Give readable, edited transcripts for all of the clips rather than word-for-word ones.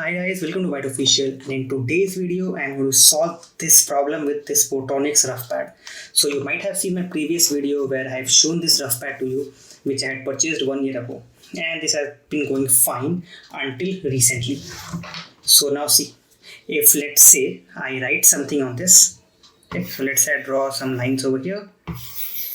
Hi guys, welcome to White Official, and in today's video I am going to solve this problem with this Portronics Ruffpad. So you might have seen my previous video where I have shown this Ruffpad to you, which I had purchased 1 year ago, and this has been going fine until recently. So now see, if let's say I write something on this, okay, so let's say I draw some lines over here,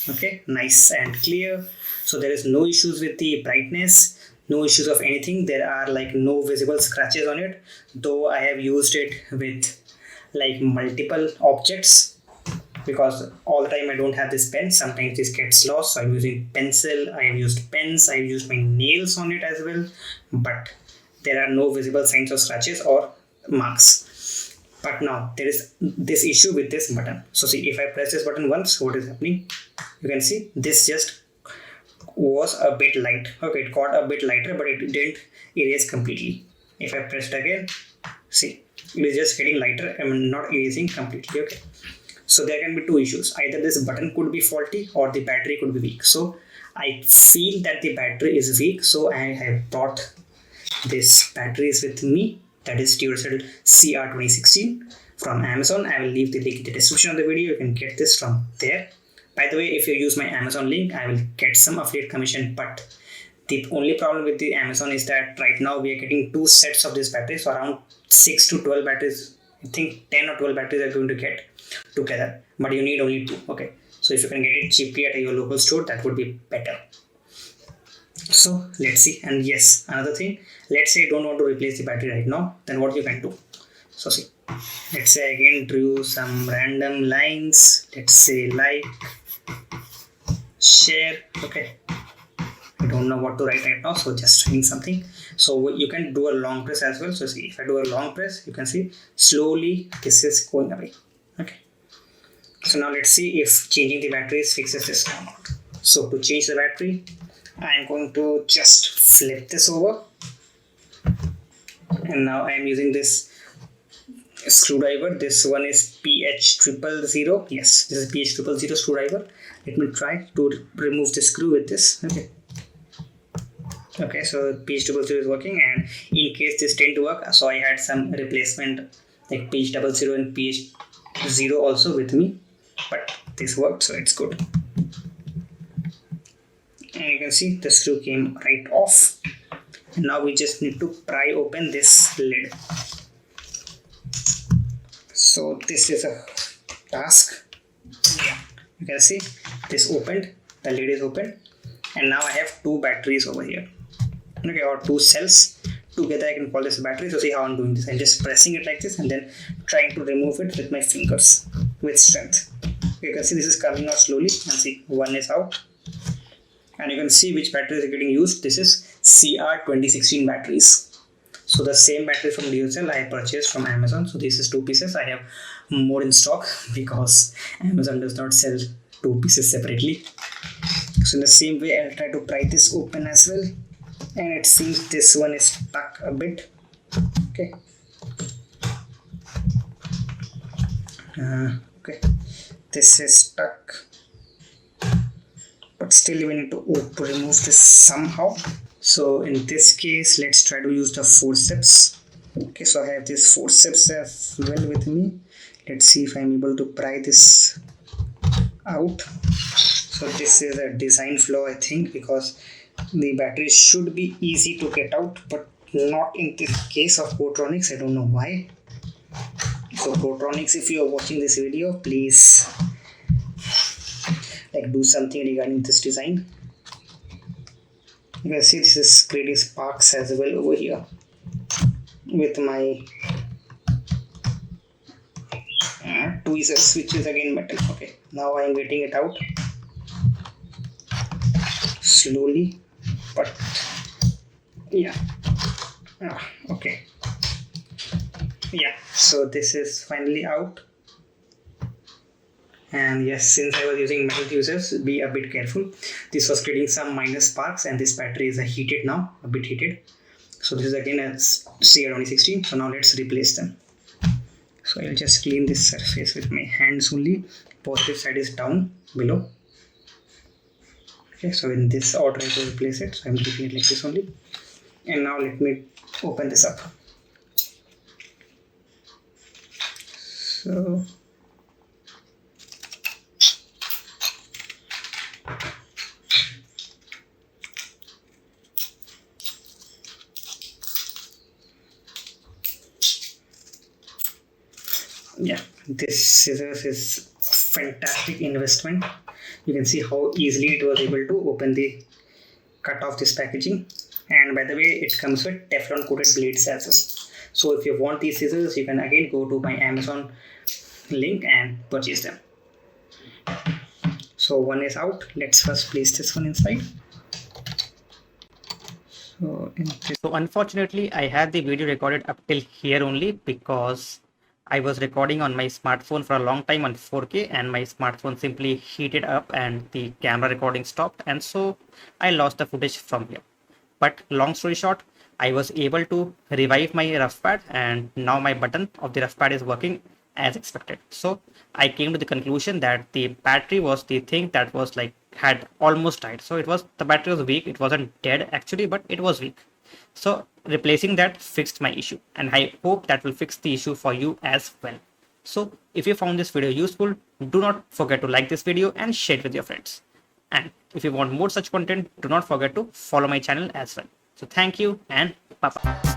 okay, nice and clear. So there is no issues with the brightness, no issues of anything. There are like no visible scratches on it, though I have used it with like multiple objects because all the time I don't have this pen. Sometimes this gets lost, so I'm using pencil, I have used pens, I've used my nails on it as well, but there are no visible signs of scratches or marks. But now there is this issue with this button. So see, if I press this button once, what is happening? You can see this just was a bit light. Okay, it got a bit lighter, but it didn't erase completely. If I pressed again, see, it is just getting lighter. I'm not erasing completely. Okay, so there can be two issues. Either this button could be faulty or the battery could be weak. So I feel that the battery is weak, so I have brought this batteries with me, that is Duracell CR 2016 from Amazon. I will leave the link in the description of the video. You can get this from there. By the way, if you use my Amazon link, I will get some affiliate commission, but the only problem with the Amazon is that right now we are getting 2 sets of this battery, so around 6 to 12 batteries. I think 10 or 12 batteries are going to get together, but you need only 2. Okay, so if you can get it cheaply at your local store, that would be better. So let's see. And yes, another thing, let's say you don't want to replace the battery right now, then what you can do. So see, let's say I again drew some random lines. Let's say like, share. Okay, I don't know what to write right now, so just writing something. So you can do a long press as well. So see, if I do a long press, you can see slowly this is going away. Okay, so now let's see if changing the batteries fixes this or not. So to change the battery, I am going to just flip this over, and now I am using this screwdriver. This one is PH000. Yes, this is PH000 screwdriver. Let me try to remove the screw with this. Okay, so PH000 is working, and in case this didn't work, so I had some replacement like PH00 and PH0 also with me, but this worked, so it's good. And you can see the screw came right off. And now we just need to pry open this lid. So this is a task. Yeah, you can see this opened, the lid is open, and now I have 2 batteries over here. Okay, or 2 cells together. I can call this a battery. So see how I'm doing this. I'm just pressing it like this and then trying to remove it with my fingers with strength. You can see this is coming out slowly, and see one is out. And you can see which batteries are getting used. This is CR 2016 batteries. So the same battery from Duracell I purchased from Amazon. So this is 2 pieces. I have more in stock because Amazon does not sell 2 pieces separately. So in the same way, I'll try to pry this open as well. And it seems this one is stuck a bit. Okay. Okay. This is stuck. But still we need to remove this somehow. So in this case, let's try to use the forceps. Okay, so I have this forceps as well with me. Let's see if I'm able to pry this out. So this is a design flaw, I think, because the battery should be easy to get out, but not in this case of Portronics. I don't know why. So Portronics, if you are watching this video, please like do something regarding this design. You can see this is creating sparks as well over here with my tweezers, which is again metal. Okay, now I am getting it out slowly, but yeah. Okay, yeah, so this is finally out. And yes, since I was using metal tweezers, be a bit careful. This was creating some minor sparks, and this battery is heated now, a bit heated. So this is again a CR 2016. So now let's replace them. So I'll just clean this surface with my hands only. Positive side is down below. Okay, so in this order I will replace it. So I'm keeping it like this only. And now let me open this up. So yeah, this scissors is a fantastic investment. You can see how easily it was able to open the cut off this packaging, and by the way it comes with Teflon coated blades as well. So if you want these scissors, you can again go to my Amazon link and purchase them. So one is out. Let's first place this one inside. So unfortunately, I had the video recorded up till here only because I was recording on my smartphone for a long time on 4K, and my smartphone simply heated up and the camera recording stopped, and so I lost the footage from here. But long story short, I was able to revive my rough pad, and now my button of the rough pad is working as expected. So I came to the conclusion that the battery was the thing that was like had almost died. So it was, the battery was weak. It wasn't dead actually, but it was weak. So replacing that fixed my issue, and I hope that will fix the issue for you as well. So if you found this video useful, do not forget to like this video and share it with your friends. And if you want more such content, do not forget to follow my channel as well. So thank you and bye bye.